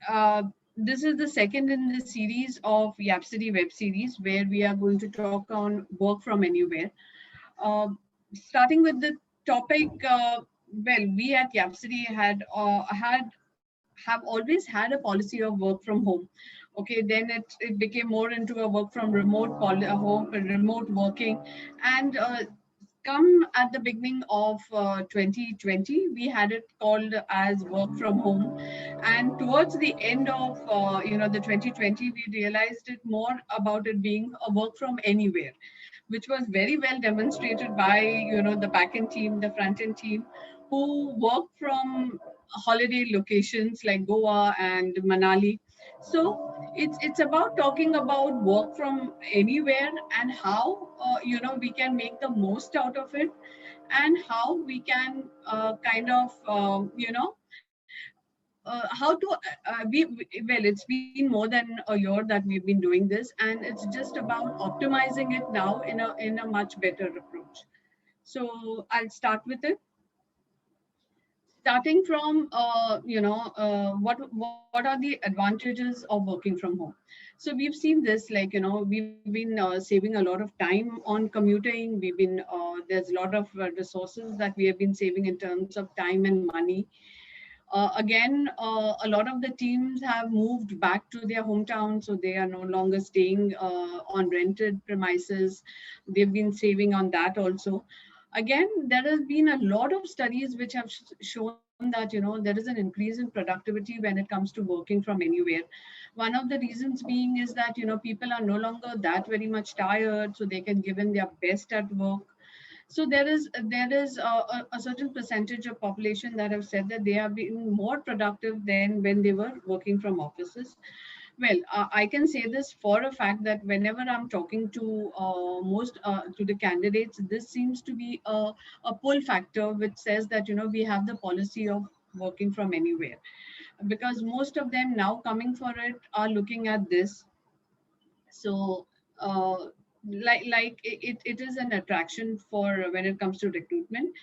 uh, this is the second in the series of Yapsody web series where we are going to talk on work from anywhere. Uh, Starting with the topic, well, we at Yapsody have always had a policy of work from home. Okay, then it became more into a work from remote working, and come at the beginning of 2020, we had it called as work from home, and towards the end of the 2020, we realized it more about it being a work from anywhere, which was very well demonstrated by the back end team, the front end team, who work from holiday locations like Goa and Manali. So it's about talking about work from anywhere and how we can make the most out of it, and how we can kind of how to well, it's been more than a year that we've been doing this, and it's just about optimizing it now in a much better approach. So I'll start with it, starting from what are the advantages of working from home. So we've seen this, like, we've been saving a lot of time on commuting. We've been There's a lot of resources that we have been saving in terms of time and money. Again, a lot of the teams have moved back to their hometown, so they are no longer staying on rented premises. They've been saving on that also. Again, there has been a lot of studies which have shown that there is an increase in productivity when it comes to working from anywhere. One of the reasons being is that people are no longer that very much tired, so they can give in their best at work. So there is a certain percentage of population that have said that they have been more productive than when they were working from offices. Well, I can say this for a fact that whenever I'm talking to most to the candidates, this seems to be a pull factor which says that we have the policy of working from anywhere, because most of them now coming for it are looking at this. So it is an attraction for when it comes to recruitment.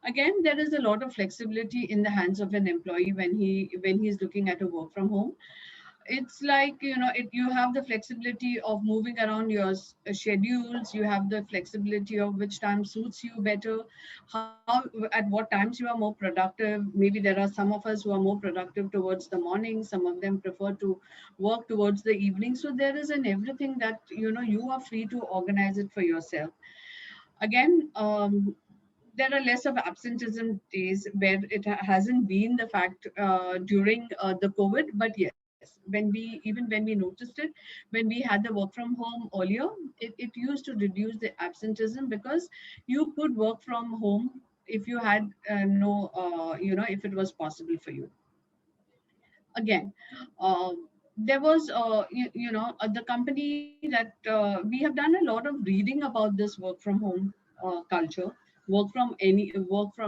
Again, there is a lot of flexibility in the hands of an employee when he's looking at a work from home. It's like, you have the flexibility of moving around your schedules. You have the flexibility of which time suits you better, how at what times you are more productive. Maybe there are some of us who are more productive towards the morning, some of them prefer to work towards the evening. So there is an everything that you are free to organize it for yourself. Again, there are less of absenteeism days where it hasn't been the fact during the COVID. But yes, when we noticed it, when we had the work from home earlier, it used to reduce the absenteeism, because you could work from home if you had no, if it was possible for you. Again, there was the company that we have done a lot of reading about this work from home culture, work from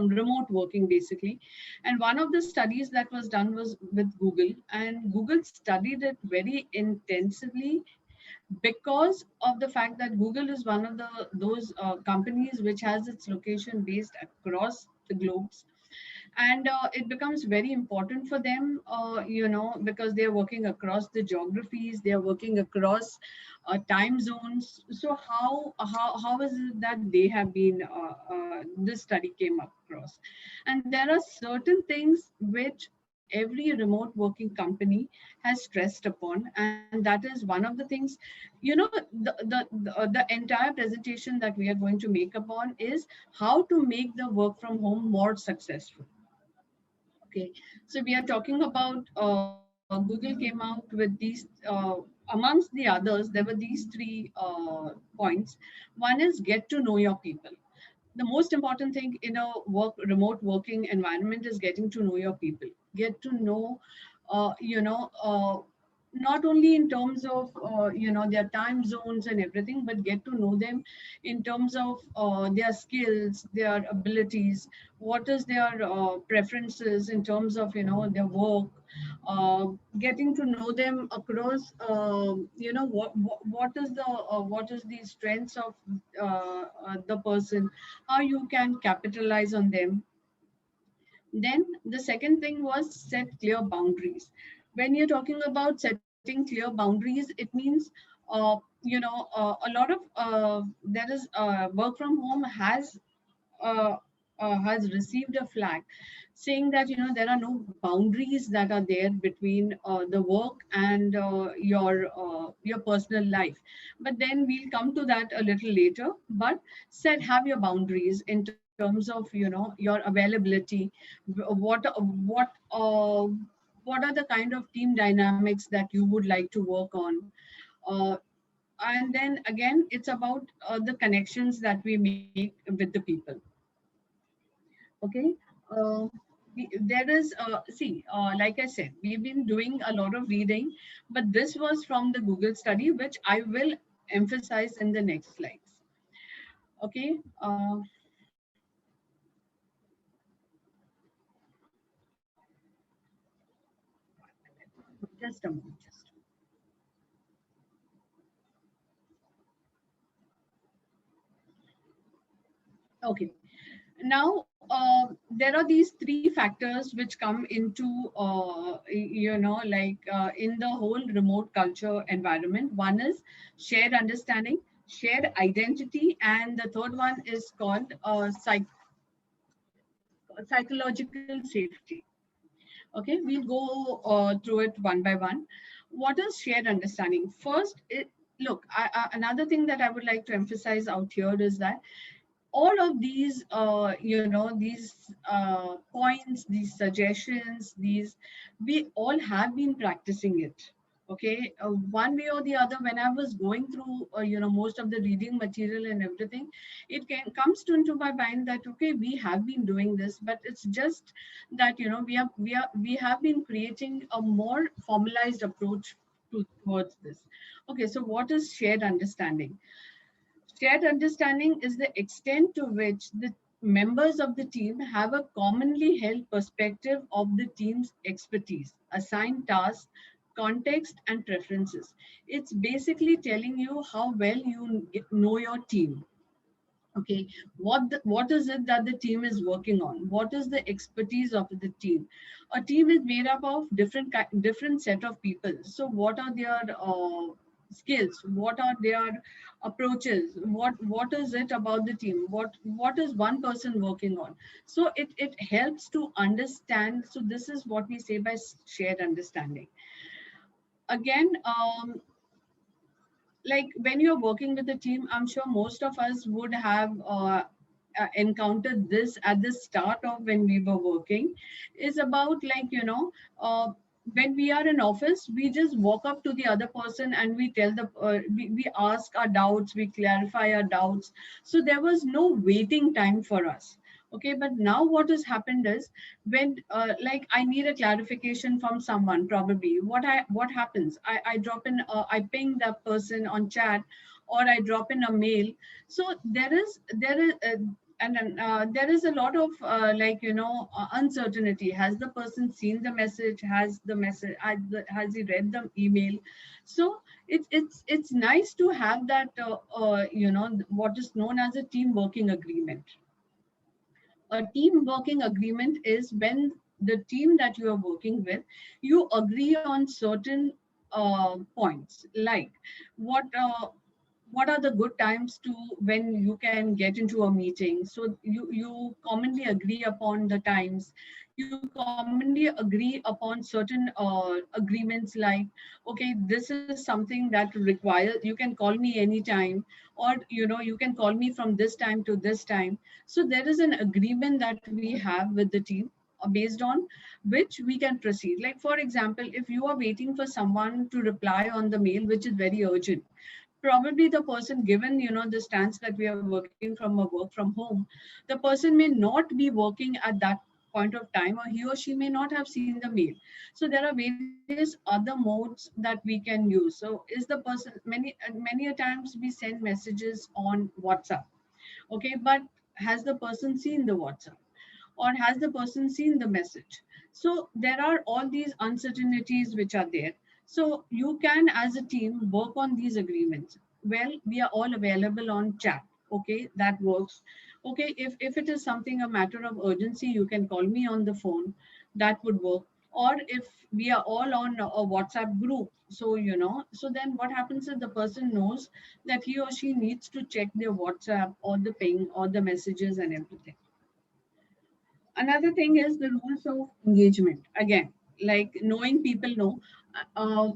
remote working basically. And one of the studies that was done was with Google, and Google studied it very intensively, because of the fact that Google is one of the those companies which has its location based across the globes. And it becomes very important for them, because they are working across the geographies, they are working across time zones. So how is it that they have been this study came across? And there are certain things which every remote working company has stressed upon, and that is one of the things. The entire presentation that we are going to make upon is how to make the work from home more successful. Okay, so we are talking about Google came out with these, amongst the others, there were these three points. One is get to know your people. The most important thing in a remote working environment is getting to know your people. Get to know, not only in terms of their time zones and everything, but get to know them in terms of their skills, their abilities, what is their preferences in terms of their work. Getting to know them across, what is the strengths of the person, how you can capitalize on them. Then the second thing was set clear boundaries. When you're talking about setting clear boundaries, it means a lot of there is work from home uh, has received a flag saying that there are no boundaries that are there between the work and your personal life. But then we'll come to that a little later. But set have your boundaries in terms of your availability. What are the kind of team dynamics that you would like to work on. uh, and then again, it's about the connections that we make with the people. Okay. uh, there is like I said, we've been doing a lot of reading, but this was from the Google study, which I will emphasize in the next slides. Okay. Just a moment. Okay. Now, there are these three factors which come into, in the whole remote culture environment. One is shared understanding, shared identity, and the third one is called psychological safety. Okay, we'll go through it one by one. What is shared understanding? First, look, another thing that I would like to emphasize out here is that all of these points, these suggestions, these we all have been practicing it. Okay, one way or the other, when I was going through most of the reading material and everything, comes to into my mind that okay, we have been doing this, but it's just that we have been creating a more formalized approach towards this. Okay, so what is shared understanding? Shared understanding is the extent to which the members of the team have a commonly held perspective of the team's expertise, assigned tasks, context, and preferences. It's basically telling you how well you know your team. Okay, what is it that the team is working on? What is the expertise of the team? A team is made up of different set of people. So what are their skills? What are their approaches? What is it about the team? What is one person working on? So it helps to understand. So this is what we say by shared understanding. Again, like when you're working with a team, I'm sure most of us would have encountered this at the start of when we were working. Is about like when we are in office, we just walk up to the other person and we tell we ask our doubts, we clarify our doubts. So there was no waiting time for us. Okay, but now what has happened is when like I need a clarification from someone, probably what happens, I drop in I ping that person on chat, or I drop in a mail. So there is a lot of uncertainty. Has the person seen the message? Has he read the email? So it's nice to have that what is known as a team working agreement. A team working agreement is when the team that you are working with, you agree on certain points, like what uh, what are the good times to when you can get into a meeting. So you commonly agree upon the times. You commonly agree upon certain agreements, like okay, this is something that requires, you can call me anytime, or you can call me from this time to this time. So there is an agreement that we have with the team, based on which we can proceed. Like for example, if you are waiting for someone to reply on the mail which is very urgent, probably the person, given the stance that we are working from a work from home, the person may not be working at that point of time, or he or she may not have seen the mail. So there are various other modes that we can use. So is the person, many a times we send messages on WhatsApp. Okay, but has the person seen the WhatsApp, or has the person seen the message? So there are all these uncertainties which are there. So you can, as a team, work on these agreements. Well, we are all available on chat. Okay, that works. Okay, if it is something, a matter of urgency, you can call me on the phone. That would work. or if we are all on a WhatsApp group. So, so then what happens is the person knows that he or she needs to check their WhatsApp or the ping or the messages and everything. Another thing is the rules of engagement. Again, like knowing people know. Uh,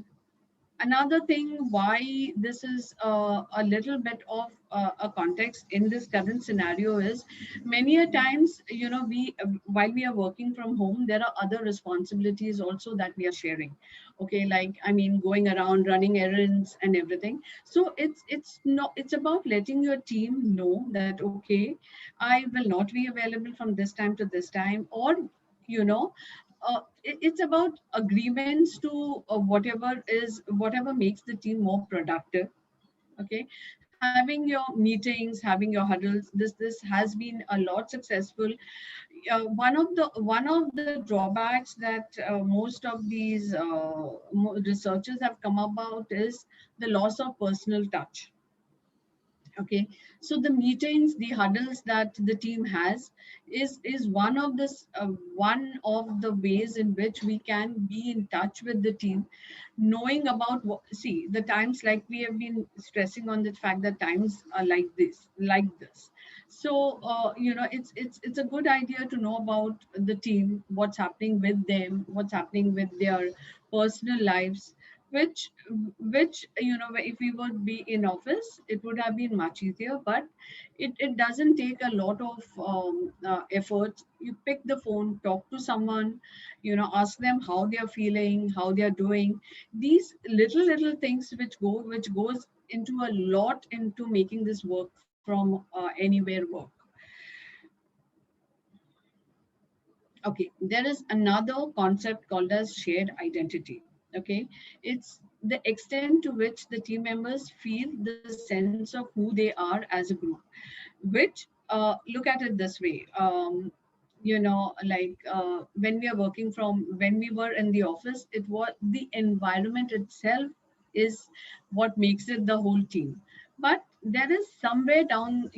Another thing why this is a little bit of a context in this current scenario is many a times, we while we are working from home, there are other responsibilities also that we are sharing. Okay, like, I mean, going around running errands and everything. So it's about letting your team know that, okay, I will not be available from this time to this time, or you know it's about agreements to whatever makes the team more productive. Okay, having your meetings, having your huddles, this has been a lot successful. One of the drawbacks that most of these researchers have come about is the loss of personal touch. Okay, so the meetings, the huddles that the team has is one of the ways in which we can be in touch with the team, knowing about see the times, like we have been stressing on the fact that times are like this. So it's a good idea to know about the team, what's happening with them, what's happening with their personal lives, which if we would be in office, it would have been much easier, but it doesn't take a lot of effort. You pick the phone, talk to someone, ask them how they are feeling, how they are doing. These little things which goes into a lot into making this work from anywhere work. Okay, there is another concept called as shared identity. Okay, it's the extent to which the team members feel the sense of who they are as a group, which look at it this way. When we were in the office, it was the environment itself is what makes it the whole team. But there is somewhere down,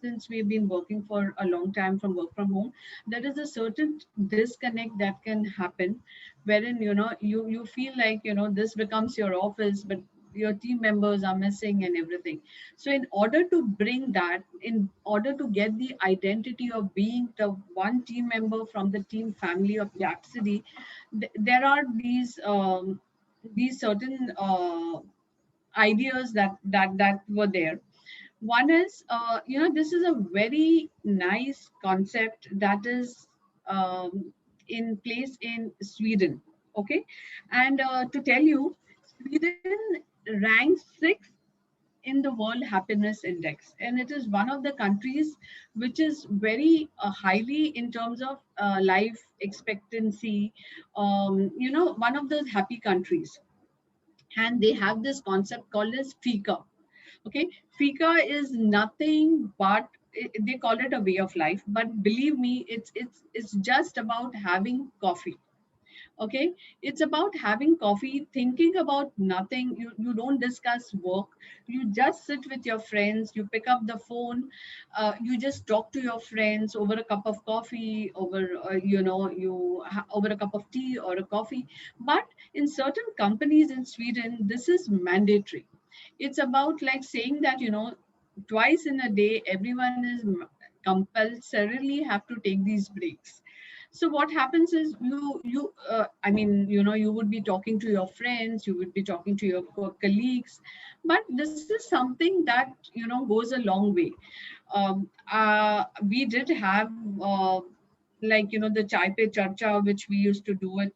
since we've been working for a long time from work from home, there is a certain disconnect that can happen, wherein you feel like this becomes your office, but your team members are missing and everything. So in order to bring that, in order to get the identity of being the one team member from the team family of Yapsody, there are these certain ideas that were there. One is, this is a very nice concept that is in place in Sweden. Okay, and to tell you, Sweden ranks sixth in the World Happiness Index, and it is one of the countries which is very highly in terms of life expectancy. One of those happy countries, and they have this concept called as fika. Okay, fika is nothing but they call it a way of life, but believe me, it's just about having coffee. Okay, it's about having coffee, thinking about nothing. You don't discuss work, you just sit with your friends, you pick up the phone, you just talk to your friends over a cup of coffee, over over a cup of tea or a coffee. But in certain companies in Sweden, this is mandatory. It's about like saying that twice in a day everyone is compulsorily have to take these breaks. So what happens is I mean, you would be talking to your friends, you would be talking to your colleagues, but this is something that goes a long way. We did have the chai pe charcha, which we used to do it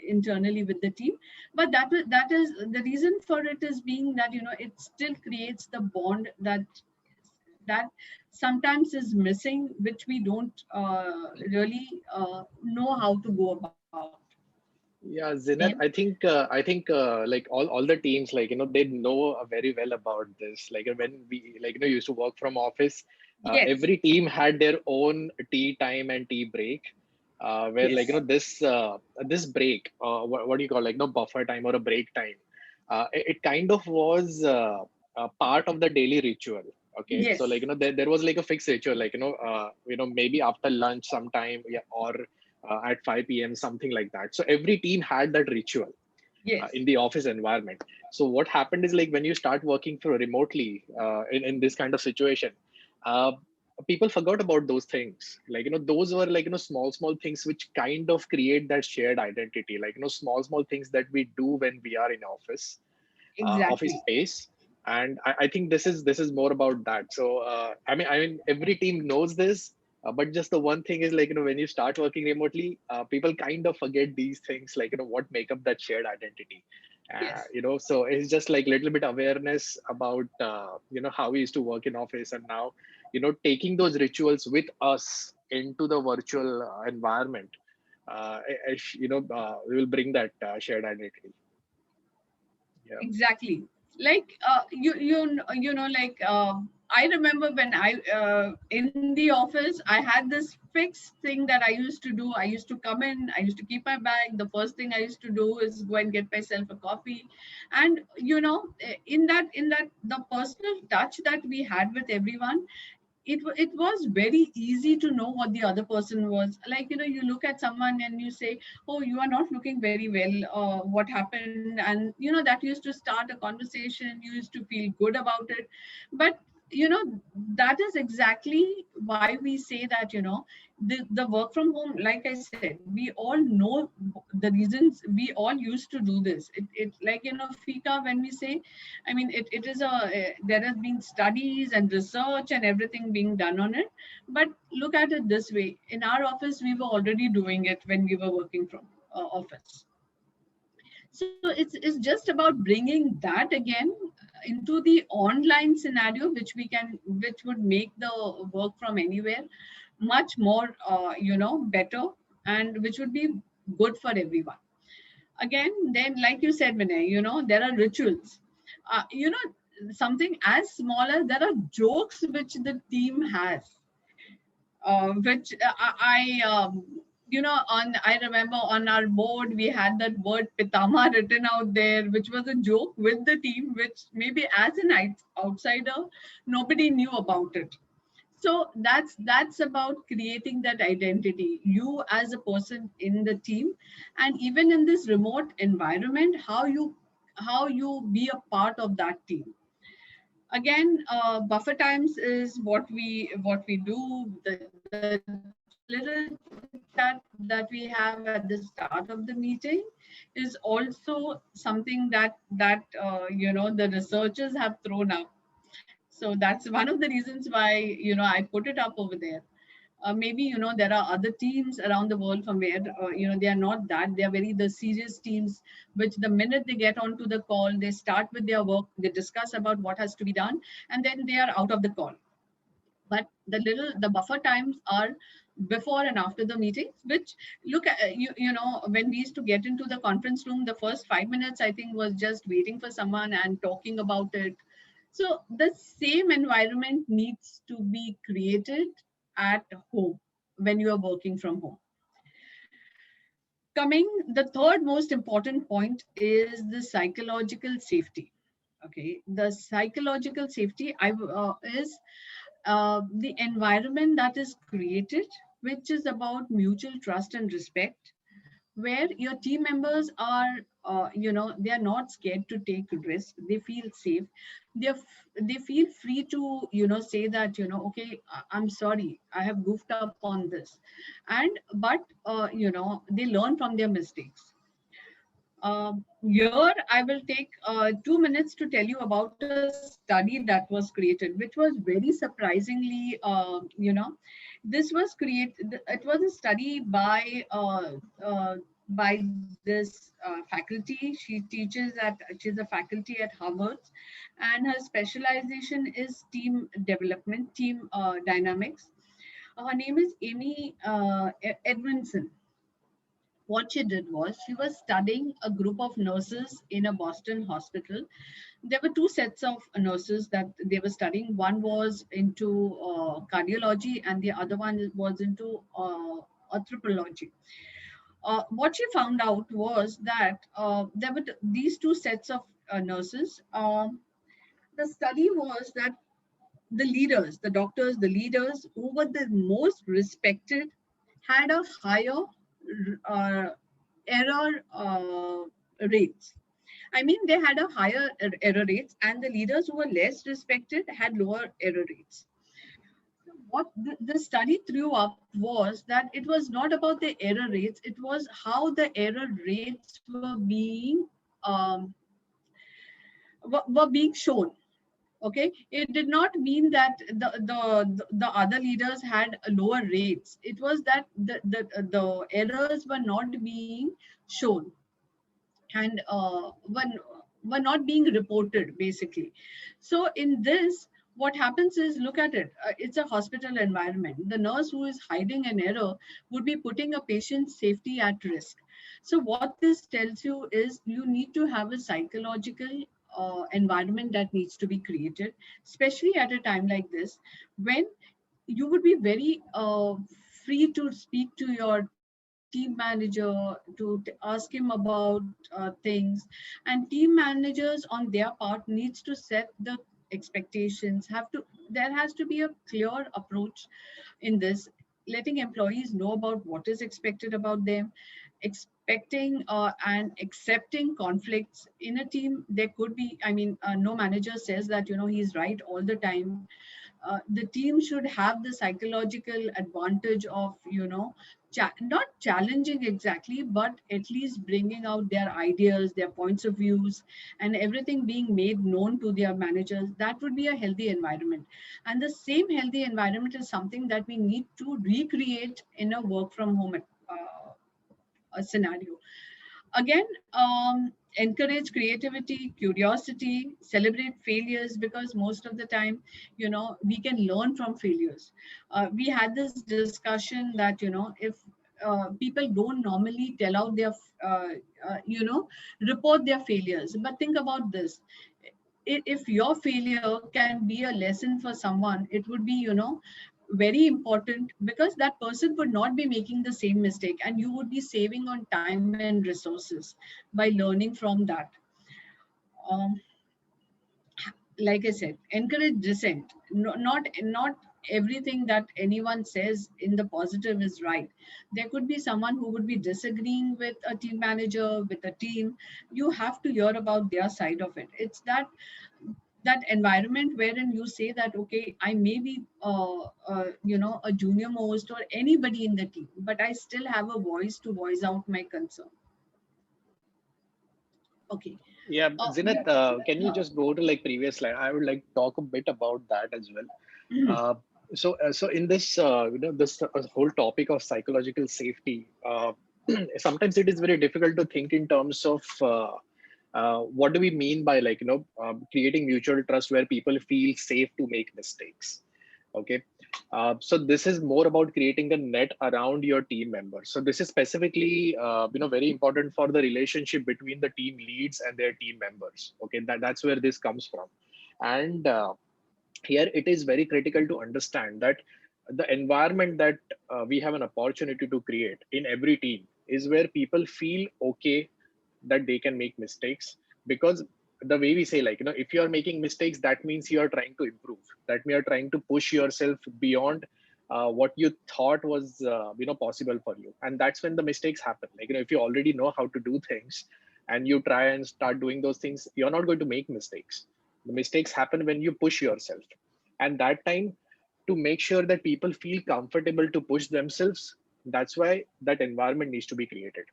internally with the team. But that is the reason for it is being that it still creates the bond that sometimes is missing, which we don't really know how to go about. Yeah, And Zinat, I think like all the teams, like they know very well about this. Like when we used to work from office, yes, every team had their own tea time and tea break, where yes, this break, what do you call, buffer time or a break time, it kind of was a part of the daily ritual. Okay, so yes, there was like a fixed ritual, maybe after lunch sometime, yeah, or at 5 p.m., something like that. So every team had that ritual Yes, in the office environment. So what happened is, like, when you start working for remotely in this kind of situation, uh, people forgot about those things. Like, those were, like, small things which kind of create that shared identity. Like, small things that we do when we are in office exactly. space. And I think this is more about that. So I mean every team knows this, but just the one thing is, like, when you start working remotely, people kind of forget these things, like, what make up that shared identity. Yes. So it's just like little bit awareness about how we used to work in office, and now taking those rituals with us into the virtual environment. We will bring that shared identity. Yeah. Exactly. Like like I remember when I in the office I had this fixed thing that I used to do. I used to come in, I used to keep my bag. The first thing I used to do is go and get myself a coffee. And in that the personal touch that we had with everyone, it was very easy to know what the other person was like. You look at someone and you say, oh, you are not looking very well, what happened? And that used to start a conversation. You used to feel good about it. But that is exactly why we say that the work from home, like I said, we all know the reasons. We all used to do this. It like fika, when we say, I mean, it is there has been studies and research and everything being done on it. But look at it this way: in our office, we were already doing it when we were working from office. So it's just about bringing that again into the online scenario, which would make the work from anywhere much more better, and which would be good for everyone. Again, then, like you said, Vinay, there are rituals. Something as small as there are jokes which the team has, which on I remember on our board we had that word pitama written out there, which was a joke with the team, which maybe as an outsider nobody knew about it. So that's about creating that identity, you as a person in the team. And even in this remote environment, how you be a part of that team. Again, buffer times is what we do. The little chit chat that we have at the start of the meeting is also something that the researchers have thrown up. So that's one of the reasons why I put it up over there. Maybe there are other teams around the world from where they are not that, they are very the serious teams, which the minute they get onto the call, they start with their work, they discuss about what has to be done, and then they are out of the call. But the buffer times are before and after the meetings, which look at when we used to get into the conference room, the first 5 minutes I think was just waiting for someone and talking about it. So the same environment needs to be created at home when you are working from home. Coming, the third most important point is the psychological safety. Okay, the psychological safety is the environment that is created, which is about mutual trust and respect, where your team members are, they are not scared to take risk. They feel safe. They feel free to, say that, okay, I'm sorry, I have goofed up on this, and but they learn from their mistakes. Here, I will take 2 minutes to tell you about a study that was created, which was very surprisingly, this was created. It was a study by this faculty. She teaches she's a faculty at Harvard, and her specialization is team development, team dynamics. Her name is Amy Edmondson. What she did was she was studying a group of nurses in a Boston hospital. There were two sets of nurses that they were studying. One was into cardiology, and the other one was into anthropology. What she found out was that there were these two sets of nurses. The study was that the leaders, the doctors, the leaders who were the most respected had a higher uh, error rates. I mean, they had a higher error rates, and the leaders who were less respected had lower error rates. What the study threw up was that it was not about the error rates, it was how the error rates were being um, were being shown. Okay, it did not mean that the other leaders had lower rates. It was that the errors were not being shown, and were not being reported basically. So in this, what happens is, look at it, it's a hospital environment. The nurse who is hiding an error would be putting a patient's safety at risk. So what this tells you is, you need to have a psychological environment that needs to be created, especially at a time like this, when you would be very free to speak to your team manager, to ask him about things. And team managers on their part needs to set the expectations, have to, there has to be a clear approach in this, letting employees know about what is expected about them, expecting and accepting conflicts in a team. There could be, I mean, no manager says that, he's right all the time. The team should have the psychological advantage of, not challenging exactly, but at least bringing out their ideas, their points of views, and everything being made known to their managers. That would be a healthy environment. And the same healthy environment is something that we need to recreate in a work from home a scenario. Again, encourage creativity, curiosity, celebrate failures, because most of the time, we can learn from failures. We had this discussion that, if people don't normally tell out their uh, report their failures. But think about this: if your failure can be a lesson for someone, it would be, very important, because that person would not be making the same mistake, and you would be saving on time and resources by learning from that. um, like I said, encourage dissent. No, not everything that anyone says in the positive is right. There could be someone who would be disagreeing with a team manager, with a team. You have to hear about their side of it. It's that environment wherein you say that, okay, I may be a junior most or anybody in the team, but I still have a voice to voice out my concern. Okay. Yeah, Yeah. Zinat, can you just go to like previous slide? I would like to talk a bit about that as well. Uh, so in this, this whole topic of psychological safety, sometimes it is very difficult to think in terms of what do we mean by like creating mutual trust where people feel safe to make mistakes. Okay, so this is more about creating a net around your team members. So this is specifically very important for the relationship between the team leads and their team members. Okay, that's where this comes from, and here it is very critical to understand that the environment that we have an opportunity to create in every team is where people feel okay that they can make mistakes. Because the way we say, like, if you are making mistakes, that means you are trying to improve, that means you are trying to push yourself beyond what you thought was possible for you. And that's when the mistakes happen. Like, if you already know how to do things and you try and start doing those things, you're not going to make mistakes. The mistakes happen when you push yourself. And that time, to make sure that people feel comfortable to push themselves, that's why that environment needs to be created.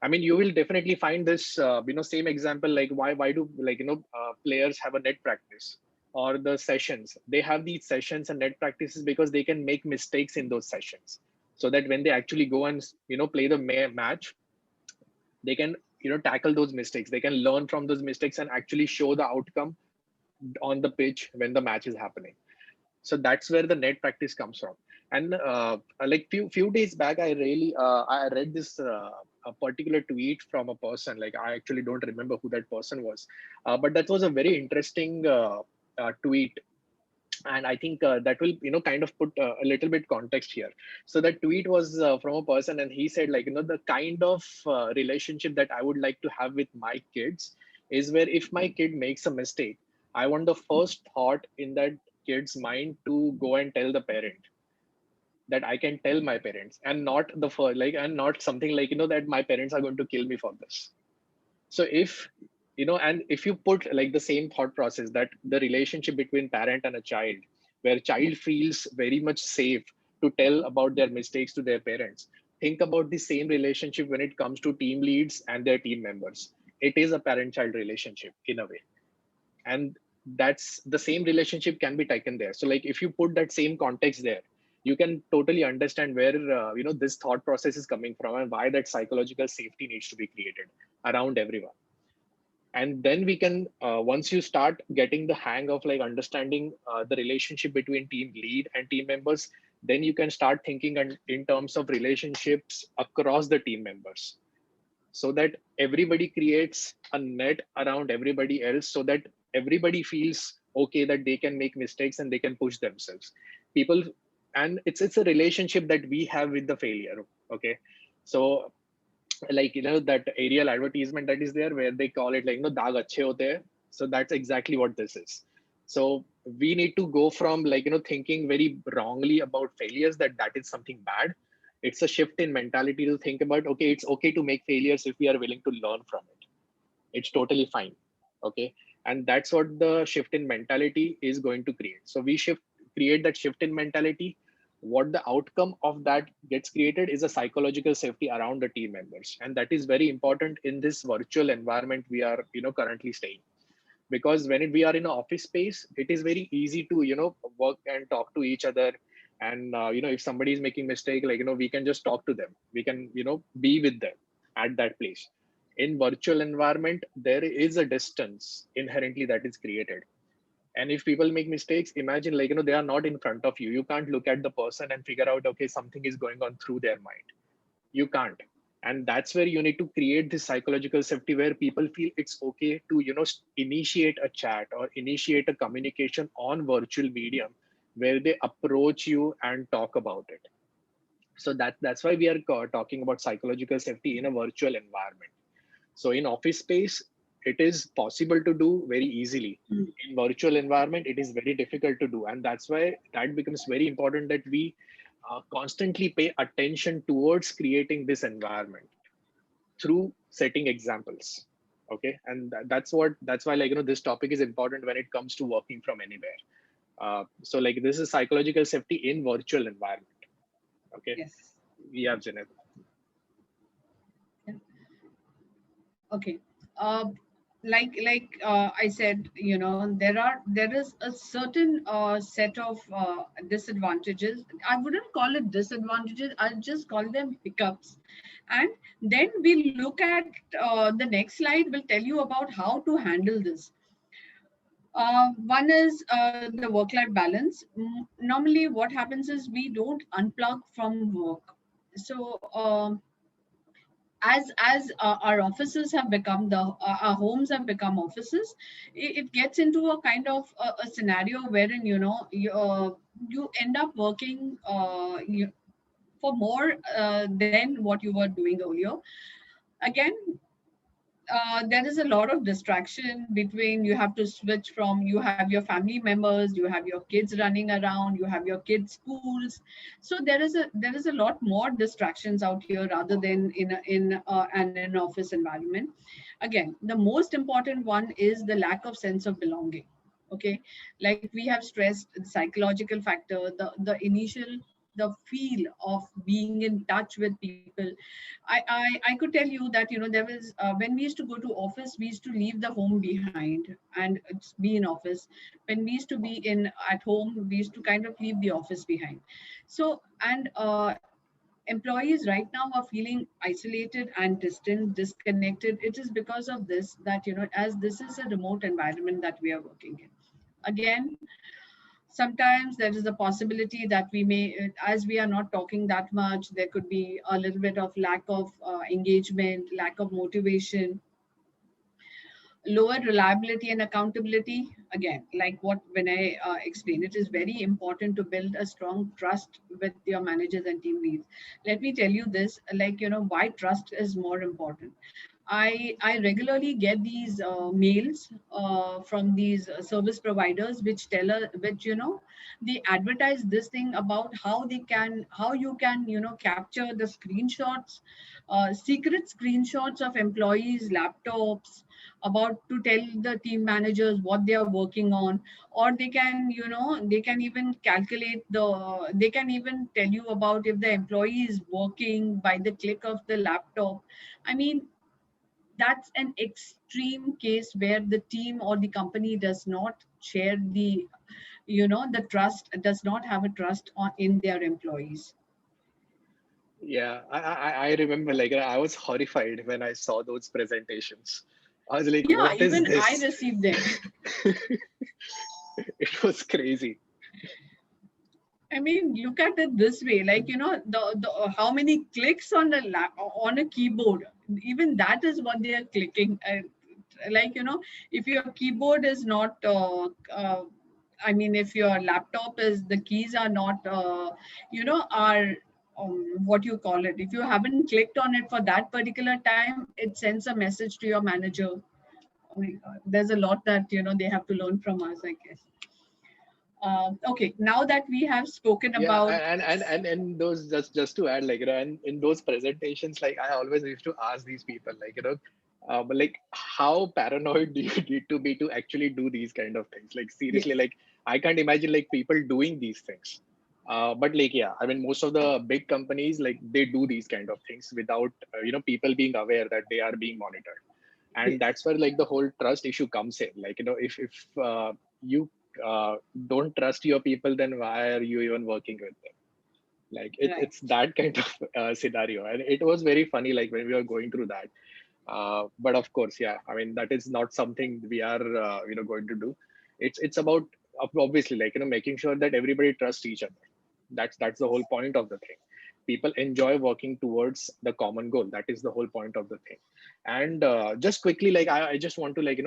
I mean, you will definitely find this, same example, like why do like, players have a net practice, or the sessions, they have these sessions and net practices because they can make mistakes in those sessions. So that when they actually go and, play the match, they can, tackle those mistakes. They can learn from those mistakes and actually show the outcome on the pitch when the match is happening. So that's where the net practice comes from. And like few days back, I read this a particular tweet from a person. Like, I actually don't remember who that person was, but that was a very interesting tweet. And I think that will, kind of put a little bit context here. So that tweet was from a person, and he said, like, the kind of relationship that I would like to have with my kids is where if my kid makes a mistake, I want the first thought in that kid's mind to go and tell the parent. that I can tell my parents, and not the first, like, and not something like, that my parents are going to kill me for this. So if, and if you put like the same thought process, that the relationship between parent and a child, where child feels very much safe to tell about their mistakes to their parents, think about the same relationship when it comes to team leads and their team members. It is a parent child relationship in a way, and that's the same relationship can be taken there. So like if you put that same context there, you can totally understand where this thought process is coming from, and why that psychological safety needs to be created around everyone. And then we can, once you start getting the hang of like understanding the relationship between team lead and team members, then you can start thinking in terms of relationships across the team members, so that everybody creates a net around everybody else, so that everybody feels okay that they can make mistakes and they can push themselves. People, and it's a relationship that we have with the failure. Okay, so like that aerial advertisement that is there, where they call it like daag achhe hote hai. So that's exactly what this is. So we need to go from like thinking very wrongly about failures, that is something bad. It's a shift in mentality to think about, okay, it's okay to make failures if we are willing to learn from it. It's totally fine. Okay, and that's what the shift in mentality is going to create. So we create that shift in mentality. What the outcome of that gets created is a psychological safety around the team members, and that is very important in this virtual environment we are currently staying. Because when we are in an office space, it is very easy to work and talk to each other. And if somebody is making mistake, like we can just talk to them, we can be with them at that place. In virtual environment, there is a distance inherently that is created. And if people make mistakes, imagine like they are not in front of you, you can't look at the person and figure out, okay, something is going on through their mind. You can't. And that's where you need to create this psychological safety, where people feel it's okay to initiate a chat or initiate a communication on virtual medium, where they approach you and talk about it. So that's why we are talking about psychological safety in a virtual environment. So in office space, it is possible to do very easily. In virtual environment, it is very difficult to do. And that's why that becomes very important, that we constantly pay attention towards creating this environment through setting examples. Okay. And that's why like, this topic is important when it comes to working from anywhere. So like this is psychological safety in virtual environment. Okay. Yes. We have Janet. Yeah. Okay. Uh, I said, there is a certain set of disadvantages. I wouldn't call it disadvantages. I'll just call them hiccups. And then we look at the next slide. Will tell you about how to handle this. One is the work-life balance. Normally, what happens is we don't unplug from work. So as our offices have become our homes have become offices, it gets into a kind of a scenario wherein you end up working for more than what you were doing earlier. Again, there is a lot of distraction between, you have to switch from, you have your family members, you have your kids running around, you have your kids schools. So there is a lot more distractions out here rather than in an office environment. Again, the most important one is the lack of sense of belonging. Okay, like we have stressed the psychological factor, the initial, the feel of being in touch with people. I could tell you that there was when we used to go to office, we used to leave the home behind and it's be in office. When we used to be in at home, we used to kind of leave the office behind. So and employees right now are feeling isolated and distant, disconnected. It is because of this, that as this is a remote environment that we are working in. Again, sometimes there is a possibility that we may, as we are not talking that much, there could be a little bit of lack of engagement, lack of motivation. Lower reliability and accountability. Again, like what when I explained, it is very important to build a strong trust with your managers and team leads. Let me tell you this, like, why trust is more important. I regularly get these mails from these service providers which tell us, which they advertise this thing about how you can capture the screenshots, secret screenshots of employees laptops, about to tell the team managers what they are working on. Or they can even calculate they can even tell you about if the employee is working by the click of the laptop. I mean, that's an extreme case where the team or the company does not share the trust, does not have a trust in their employees. Yeah, I remember like I was horrified when I saw those presentations. I was like, Yeah, what is even I this? received them. It was crazy. I mean, look at it this way, like the how many clicks on on a keyboard, even that is what they are clicking. Like if your keyboard is not I mean, if your laptop is, the keys are not are what you call it, if you haven't clicked on it for that particular time, it sends a message to your manager. Oh my god, there's a lot that they have to learn from us, I guess. Okay, now that we have spoken Yeah, about. and those, just to add, like and in those presentations, like I always used to ask these people, like but like how paranoid do you need to be to actually do these kind of things? Like seriously, Yes. like I can't imagine like people doing these things. But like yeah, I mean most of the big companies like they do these kind of things without people being aware that they are being monitored, and Yes. that's where like the whole trust issue comes in. Like if you don't trust your people, then why are you even working with them? Like Right. it's that kind of scenario, and it was very funny like when we were going through that. But of course, yeah, I mean that is not something we are going to do. It's about obviously like making sure that everybody trusts each other. That's the whole point of the thing. People enjoy working towards the common goal. That is the whole point of the thing. And just quickly, like I just want to like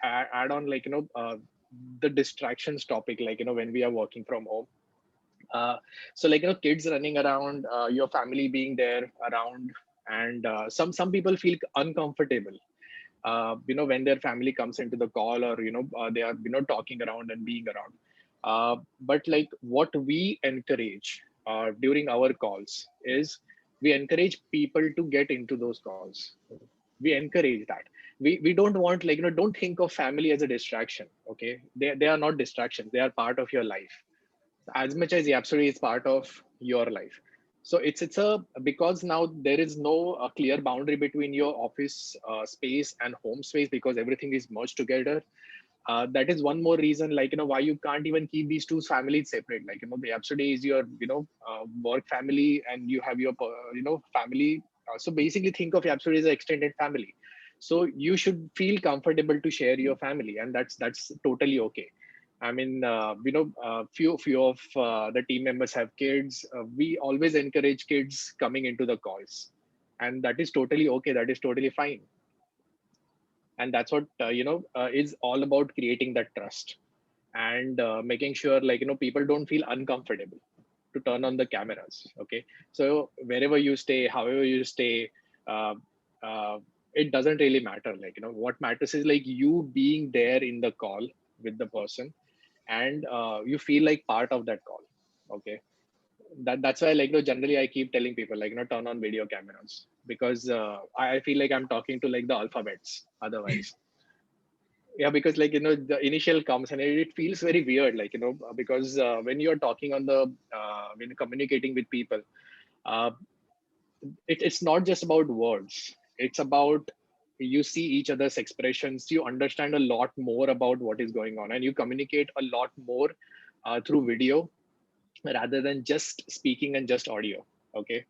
add on like the distractions topic, like when we are working from home. So like kids running around, your family being there around, and some people feel uncomfortable when their family comes into the call, or they are talking around and being around. But like what we encourage during our calls is we encourage people to get into those calls. We encourage that. We don't want like don't think of family as a distraction. Okay, they are not distractions, they are part of your life as much as Yapsody is part of your life. So it's a, because now there is no clear boundary between your office space and home space, because everything is merged together. That is one more reason, like why you can't even keep these two families separate. Like the Yapsody is your work family, and you have your family. So basically, think of Yapsody as an extended family. So you should feel comfortable to share your family, and that's totally okay. I mean, few of the team members have kids. We always encourage kids coming into the calls, and that is totally okay. That is totally fine, and that's what is all about, creating that trust, and making sure like people don't feel uncomfortable to turn on the cameras. Okay, so wherever you stay, however you stay, uh, uh, it doesn't really matter. Like what matters is like you being there in the call with the person, and you feel like part of that call. Okay, that's why like generally I keep telling people like turn on video cameras, because I feel like I'm talking to like the alphabets otherwise. Yeah, because like the initial comes and it feels very weird, like because when you're talking on the when you're communicating with people, uh, it's not just about words. It's about, you see each other's expressions, you understand a lot more about what is going on, and you communicate a lot more through video rather than just speaking and just audio. Okay,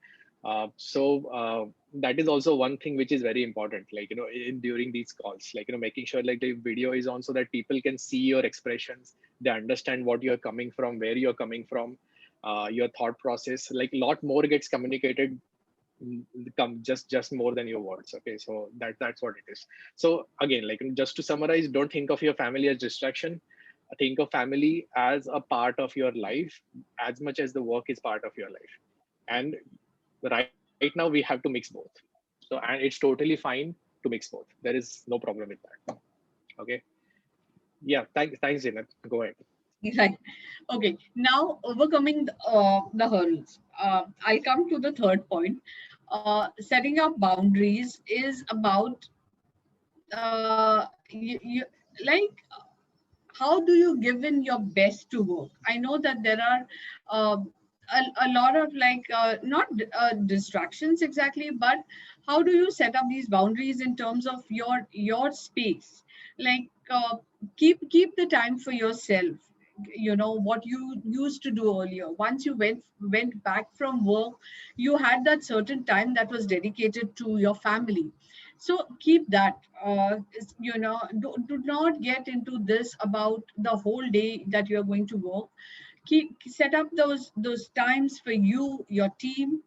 so that is also one thing which is very important, like during these calls, like making sure like the video is on so that people can see your expressions, they understand what you're coming from, where you're coming from, your thought process, like a lot more gets communicated come just more than your words. Okay, so that's what it is. So again, like just to summarize, don't think of your family as distraction. Think of family as a part of your life as much as the work is part of your life. And right now we have to mix both. So, and it's totally fine to mix both. There is no problem with that. Okay. Yeah. Thanks, Janet. Go ahead. Right. Okay. Now, overcoming the hurdles. I'll come to the third point. Setting up boundaries is about like how do you give in your best to work? I know that there are a lot of not distractions exactly, but how do you set up these boundaries in terms of your space? Like keep the time for yourself. You know what you used to do earlier. Once you went back from work, you had that certain time that was dedicated to your family, so keep that. Do not get into this about the whole day that you're going to work. Set up those times for you, your team,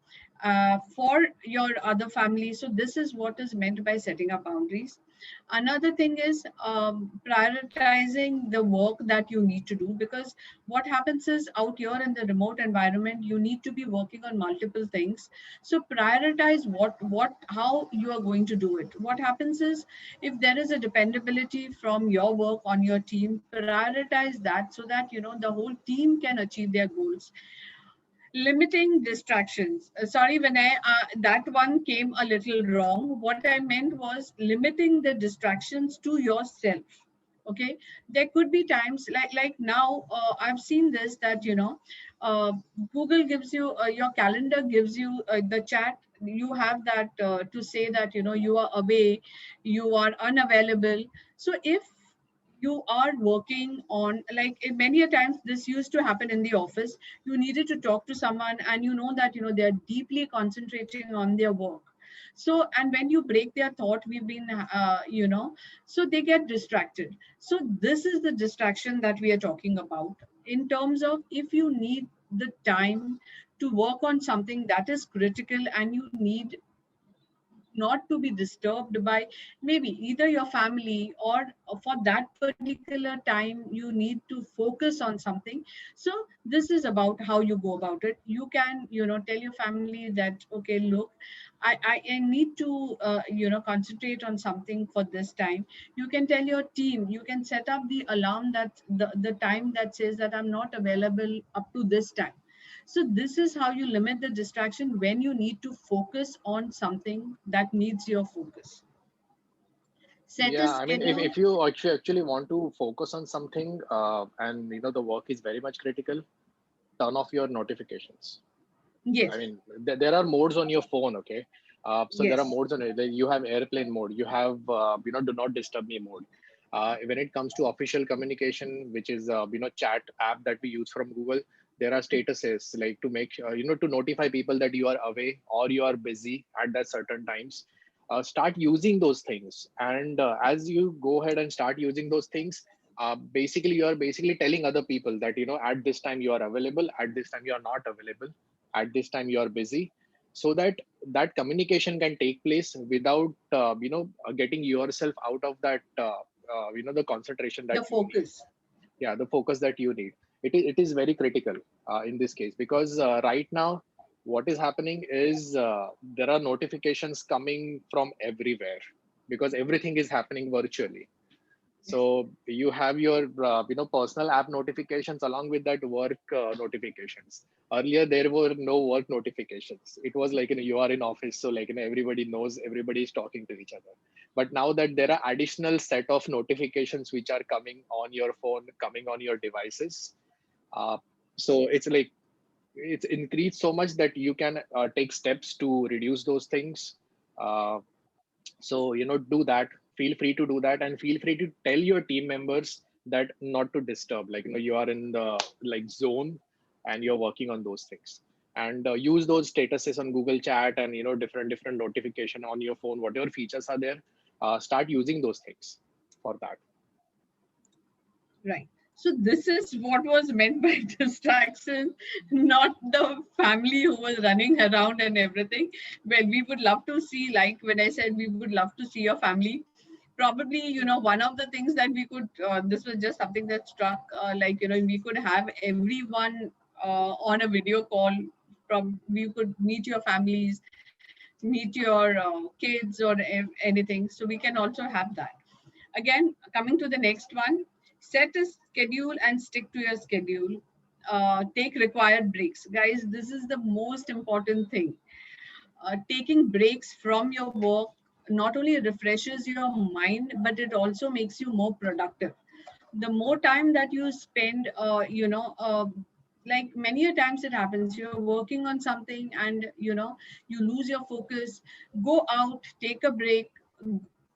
for your other family. So this is what is meant by setting up boundaries. Another thing is prioritizing the work that you need to do, because what happens is out here in the remote environment you need to be working on multiple things. So prioritize how you are going to do it. What happens is, if there is a dependability from your work on your team, prioritize that so that the whole team can achieve their goals. Limiting distractions. Sorry, Vinay, that one came a little wrong. What I meant was limiting the distractions to yourself. Okay, there could be times like now. I've seen this that uh, Google gives you your calendar gives you the chat. You have that to say that you are away, you are unavailable. So if you are working on, like many a times this used to happen in the office, you needed to talk to someone and you know that they're deeply concentrating on their work. So and when you break their thought, we've been so they get distracted. So this is the distraction that we are talking about, in terms of if you need the time to work on something that is critical and you need not to be disturbed by maybe either your family, or for that particular time you need to focus on something. So this is about how you go about it. You can tell your family that, okay, look, I need to concentrate on something for this time. You can tell your team, you can set up the alarm, that the time that says that I'm not available up to this time. So this is how you limit the distraction when you need to focus on something that needs your focus. Set a Yeah, I mean, schedule. if you actually want to focus on something, and the work is very much critical, turn off your notifications. I Yes, mean, there are modes on your phone. Okay, so there are yes, modes on it. You have airplane mode. You have do not disturb me mode. When it comes to official communication, which is chat app that we use from Google, there are statuses like to make sure, to notify people that you are away or you are busy at that certain times. Start using those things, and as you go ahead and start using those things, basically you are basically telling other people that at this time you are available, at this time you are not available, at this time you are busy, so that that communication can take place without getting yourself out of that the concentration that the you need. focus. Yeah, the focus that you need. It is very critical in this case, because right now what is happening is there are notifications coming from everywhere, because everything is happening virtually. So you have your personal app notifications along with that work notifications. Earlier there were no work notifications. It was like you are in office, so like everybody knows, everybody is talking to each other. But now that there are additional set of notifications which are coming on your phone, coming on your devices, uh, so it's like it's increased so much that you can take steps to reduce those things. Uh, so do that. Feel free to do that, and feel free to tell your team members that not to disturb, like you are in the like zone and you're working on those things. And use those statuses on Google Chat, and different notification on your phone, whatever features are there. Start using those things for that. Right. So this is what was meant by distraction, not the family who was running around and everything. Well, we would love to see, like when I said we would love to see your family. Probably, one of the things that we could, this was just something that struck, like, we could have everyone on a video call. We could meet your families, meet your kids or anything. So we can also have that. Again, coming to the next one, set a schedule and stick to your schedule. Take required breaks. Guys, this is the most important thing. Taking breaks from your work not only refreshes your mind, but it also makes you more productive. The more time that you spend, like many a times it happens, you're working on something and you lose your focus. Go out, take a break.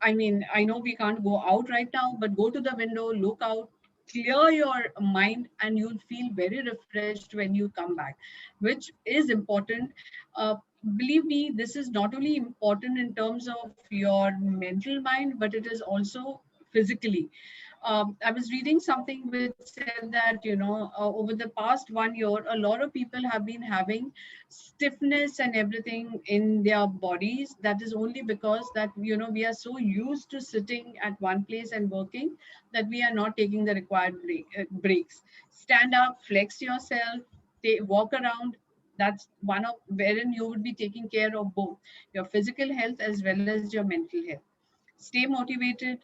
I mean, I know we can't go out right now, but go to the window, look out, clear your mind, and you'll feel very refreshed when you come back, which is important. uh, Believe me, this is not only important in terms of your mental mind, but it is also physically. I was reading something which said that, over the past 1 year, a lot of people have been having stiffness and everything in their bodies. That is only because that, we are so used to sitting at one place and working that we are not taking the required breaks. Stand up, flex yourself, walk around. That's one of wherein you would be taking care of both your physical health as well as your mental health. Stay motivated.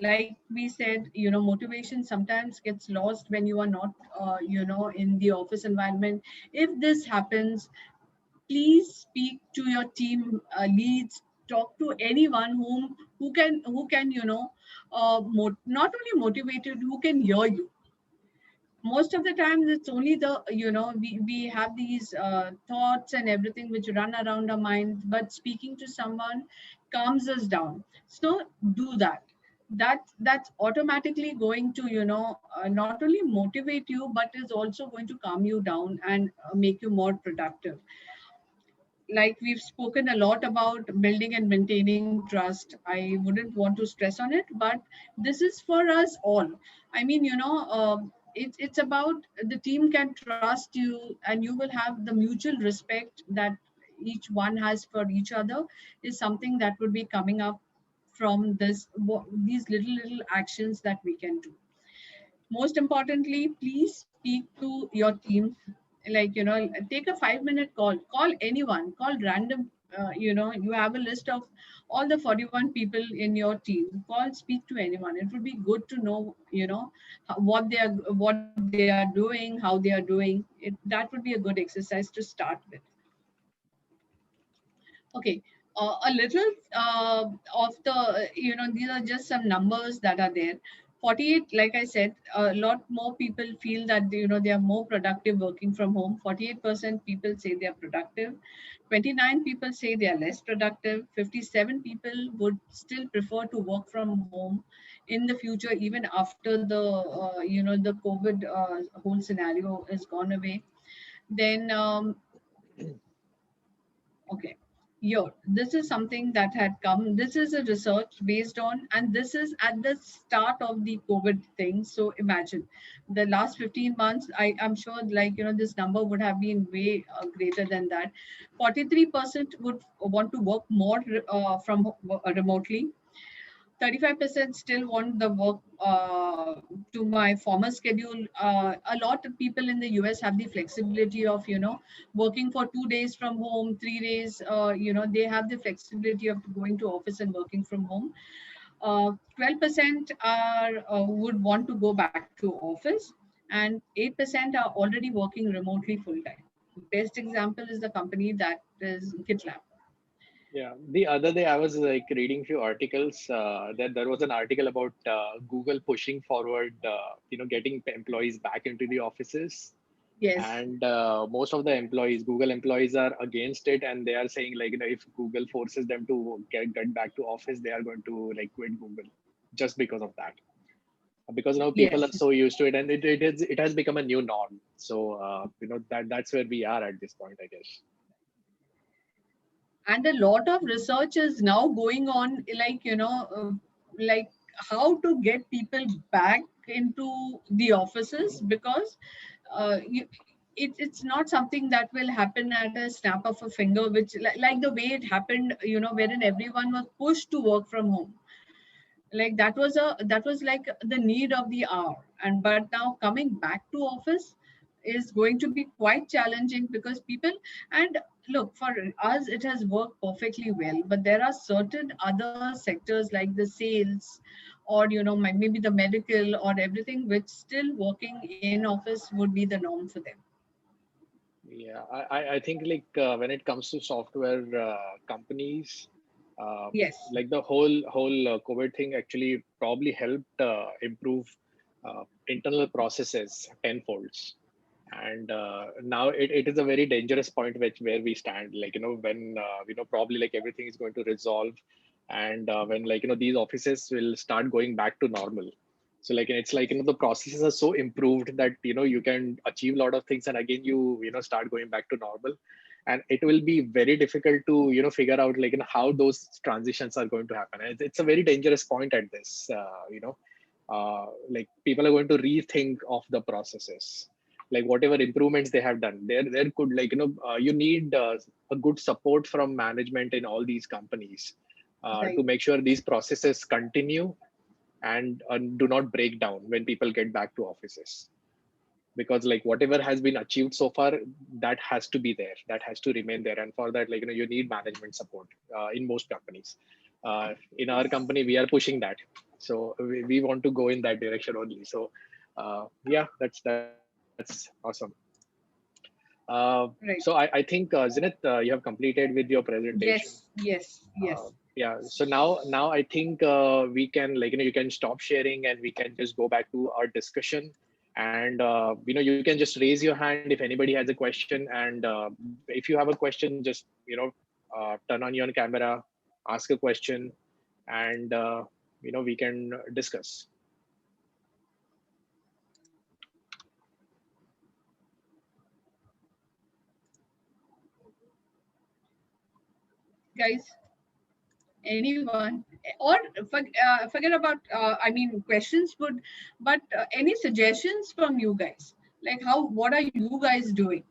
Like we said, motivation sometimes gets lost when you are not in the office environment. If this happens, please speak to your team leads, talk to anyone who can not only motivated, who can hear you. Most of the time it's only the, we have these thoughts and everything which run around our mind, but speaking to someone calms us down. So do that. That's automatically going to, not only motivate you, but is also going to calm you down and make you more productive. Like we've spoken a lot about building and maintaining trust. I wouldn't want to stress on it, but this is for us all. I mean, it's about the team can trust you, and you will have the mutual respect that each one has for each other, is something that would be coming up from these little actions that we can do. Most importantly, please speak to your team. Like, take a 5-minute call anyone, call random, you have a list of all the 41 people in your team. Call, speak to anyone. It would be good to know, what they are doing, how they are doing it. That would be a good exercise to start with. Okay. A little of the, these are just some numbers that are there. 48, like I said, a lot more people feel that, they are more productive working from home. 48% people say they are productive. 29 people say they are less productive. 57 people would still prefer to work from home in the future, even after the COVID whole scenario is gone away. Then okay. Here, this is something that had come. This is a research based on, and this is at the start of the COVID thing. So imagine the last 15 months, I'm sure, like, this number would have been way greater than that. 43% would want to work more from remotely. 35% still want the work to my former schedule. A lot of people in the US have the flexibility of, working for 2 days from home, 3 days. They have the flexibility of going to office and working from home. 12% are would want to go back to office, and 8% are already working remotely full time. Best example is the company that is GitLab. Yeah, the other day I was like reading few articles. That there was an article about Google pushing forward, getting employees back into the offices, Yes. and most of the employees, Google employees, are against it, and they are saying, like, if Google forces them to get back to office, they are going to like quit Google just because of that. Because now people Yes. are so used to it, and it has become a new norm. So that's where we are at this point, I guess. And a lot of research is now going on, like, like how to get people back into the offices, because it's not something that will happen at a snap of a finger, which like the way it happened, wherein everyone was pushed to work from home. Like that was like the need of the hour. And but now coming back to office is going to be quite challenging, because people, and look, for us it has worked perfectly well, but there are certain other sectors like the sales, or maybe the medical or everything, which still working in office would be the norm for them. Yeah, I think like when it comes to software companies, uh, Yes, like the whole COVID thing actually probably helped improve internal processes tenfolds. And now it is a very dangerous point where we stand. Like when probably like everything is going to resolve, and when like these offices will start going back to normal. So like it's like the processes are so improved that you can achieve a lot of things, and again start going back to normal, and it will be very difficult to figure out like how those transitions are going to happen. And it's a very dangerous point at this. Like people are going to rethink of the processes, like whatever improvements they have done. There could like you need a good support from management in all these companies to right. make sure these processes continue and do not break down when people get back to offices, because like whatever has been achieved so far, that has to be there, that has to remain there. And for that, like you need management support in most companies. In our company we are pushing that, so we want to go in that direction only. So yeah, that's awesome. So I Right. think Zinat, you have completed with your presentation. Yes, yes, uh, yes. yeah, so now I think we can like you can stop sharing and we can just go back to our discussion. And you can just raise your hand if anybody has a question. And if you have a question, just turn on your camera, ask a question, and we can discuss. Guys, anyone, or forget about I mean questions would, but any suggestions from you guys, like how, what are you guys doing,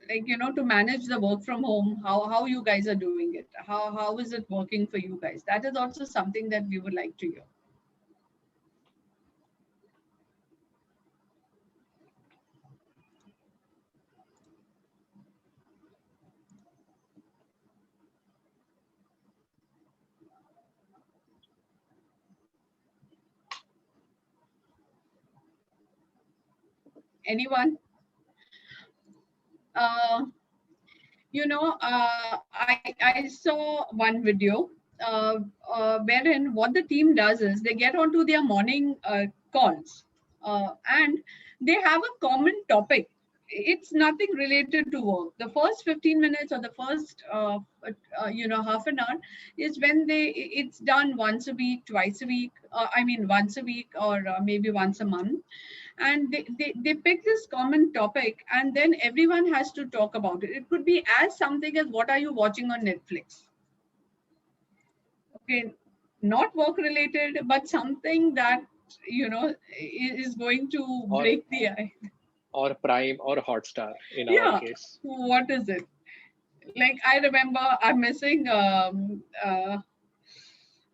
like to manage the work from home, how you guys are doing it, how is it working for you guys? That is also something that we would like to hear. Anyone? uh, I saw one video wherein what the team does is they get onto their morning calls, and they have a common topic. It's nothing related to work. The first 15 minutes or the first half an hour is when it's done once a week, twice a week, I mean once a week, or maybe once a month. And they pick this common topic, and then everyone has to talk about it. It could be as something as, what are you watching on Netflix? Okay, not work related, but something that is going to or break the eye. or Prime or Hotstar in our Yeah, case. what is it? Like, I remember I'm missing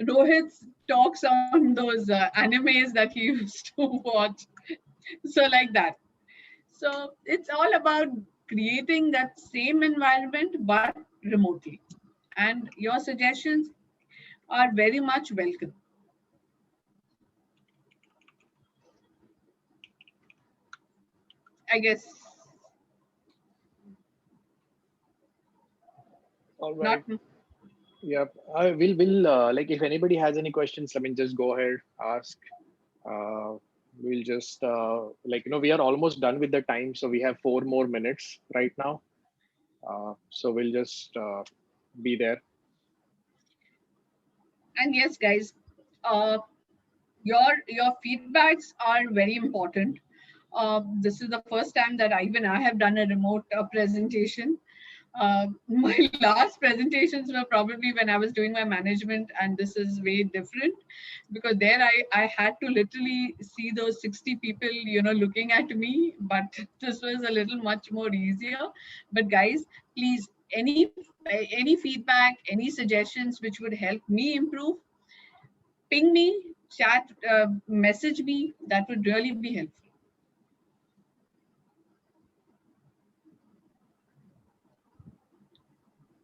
Rohit's talks on those animes that he used to watch. So like that. So it's all about creating that same environment but remotely. And your suggestions are very much welcome. I guess All not. right. Yep. I will like if anybody has any questions, I mean, just go ahead, ask. Uh, we'll just like we are almost done with the time, so we have 4 more minutes right now. So we'll just be there. And yes, guys, uh, your feedbacks are very important. This is the first time that even I have done a remote presentation. My last presentations were probably when I was doing my management, and this is way different because there I had to literally see those 60 people, looking at me. But this was a little much more easier. But guys, please, any feedback, any suggestions which would help me improve, ping me, chat, message me. That would really be helpful.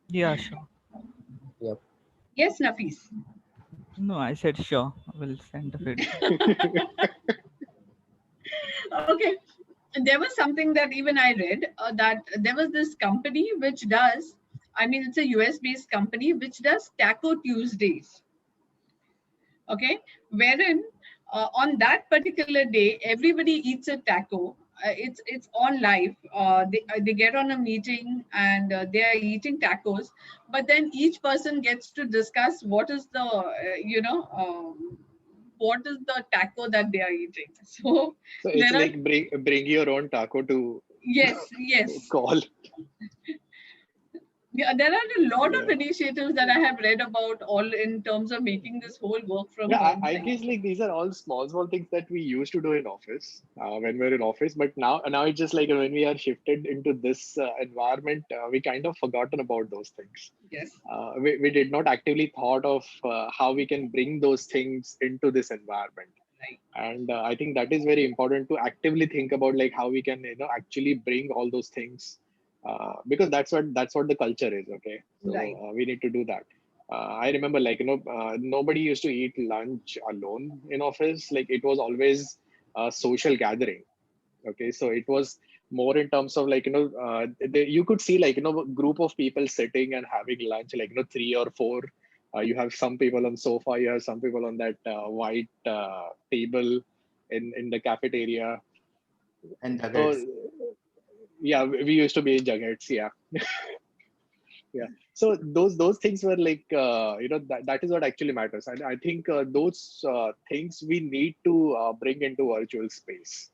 Yeah, sure. Yep. Yes, Nafis. No, I said sure. I will send the feedback. Okay. There was something that even I read, that there was this company which does, I mean, it's a US based company which does Taco Tuesdays. Okay. Wherein on that particular day, everybody eats a taco. It's on live. They get on a meeting and they are eating tacos, but then each person gets to discuss what is the what is the taco that they are eating. So So it's there are, like bring your own taco to yes, yes. call. Yeah, there are a lot of Yeah. initiatives that I have read about, all in terms of making this whole work from Yeah, home I thing. guess like these are all small things that we used to do in office when we're in office, but now it's just like when we are shifted into this environment, we kind of forgotten about those things. Yes, We did not actively thought of how we can bring those things into this environment, right, and I think that is very important to actively think about like how we can actually bring all those things, because that's what the culture is. Okay, so right. we need to do that. I remember like nobody used to eat lunch alone in office. Like it was always a social gathering. Okay, so it was more in terms of like you could see like a group of people sitting and having lunch, like three or four. You have some people on sofa, you have some people on that white table in the cafeteria. And So nuggets. yeah, we used to be in juggets. Yeah, yeah. So those things were like that is what actually matters. I think those things we need to bring into virtual space.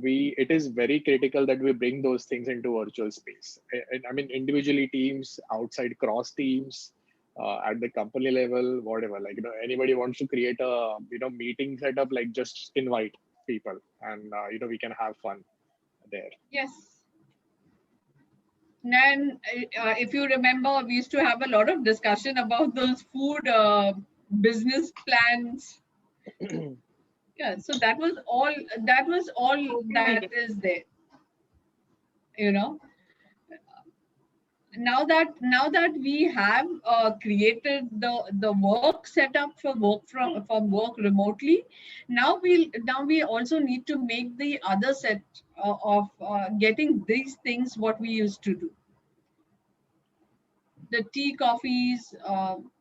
It is very critical that we bring those things into virtual space. And I mean individually, teams, outside, cross teams, at the company level, whatever. Like anybody wants to create a meeting setup, like just invite people, and we can have fun there. Yes. And if you remember, we used to have a lot of discussion about those food business plans. Yeah, so that was all. That was all that is there. You know, now that we have created the work setup for work remotely, now we also need to make the other set of getting these things what we used to do, the tea, coffees,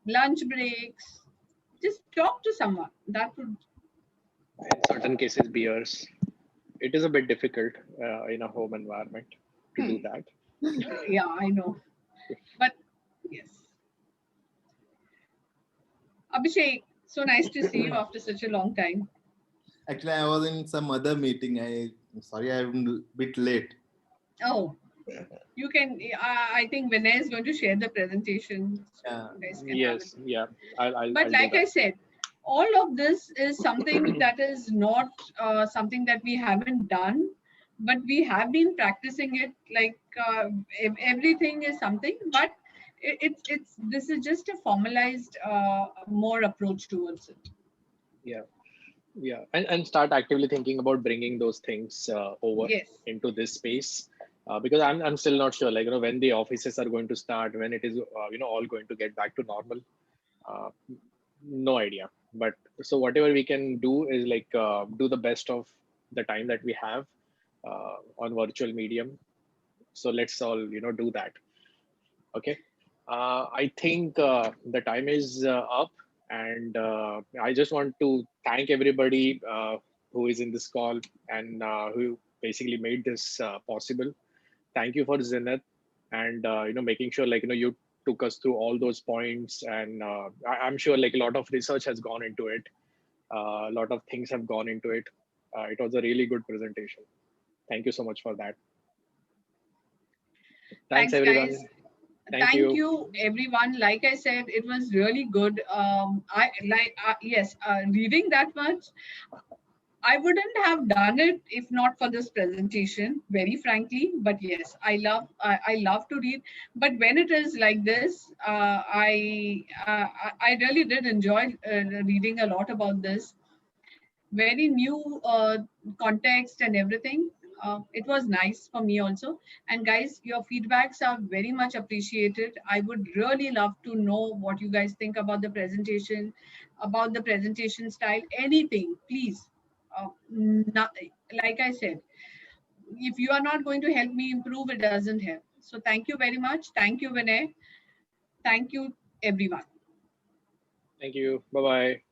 lunch breaks. Just talk to someone. That would, In certain cases, beers. It is a bit difficult in a home environment to do hmm, that. yeah, I know. But yes, Abhishek, so nice to see you after such a long time. Actually, I was in some other meeting. Sorry, I'm a bit late. Oh, you can. I think Vinay is going to share the presentation, so Yeah. you guys can have it. Yes, yeah, I'll But do like I that. said, all of this is something that is not something that we haven't done, but we have been practicing it. Like everything is something, but it's this is just a formalized, more approach towards it. Yeah, yeah, and start actively thinking about bringing those things over Yes. into this space, because I'm still not sure like when the offices are going to start, when it is all going to get back to normal. uh, no idea, but so whatever we can do is like do the best of the time that we have on virtual medium. So let's all do that. Okay, I think the time is up, and I just want to thank everybody who is in this call and who basically made this possible. Thank you for Zenith, and making sure like you took us through all those points, and I'm sure like a lot of research has gone into it. A lot of things have gone into it. It was a really good presentation. Thank you so much for that. Thanks Thanks, guys. everyone. Thank you. everyone. Like I said, it was really good. Yes, reading that much, I wouldn't have done it if not for this presentation, very frankly. But yes, I love to read. But when it is like this, I really did enjoy reading a lot about this. Very new context and everything. It was nice for me also. And guys, your feedbacks are very much appreciated. I would really love to know what you guys think about the presentation style, anything, please. Not, like I said, if you are not going to help me improve, it doesn't help. So thank you very much. Thank you, Vinay. Thank you, everyone. Thank you. Bye bye.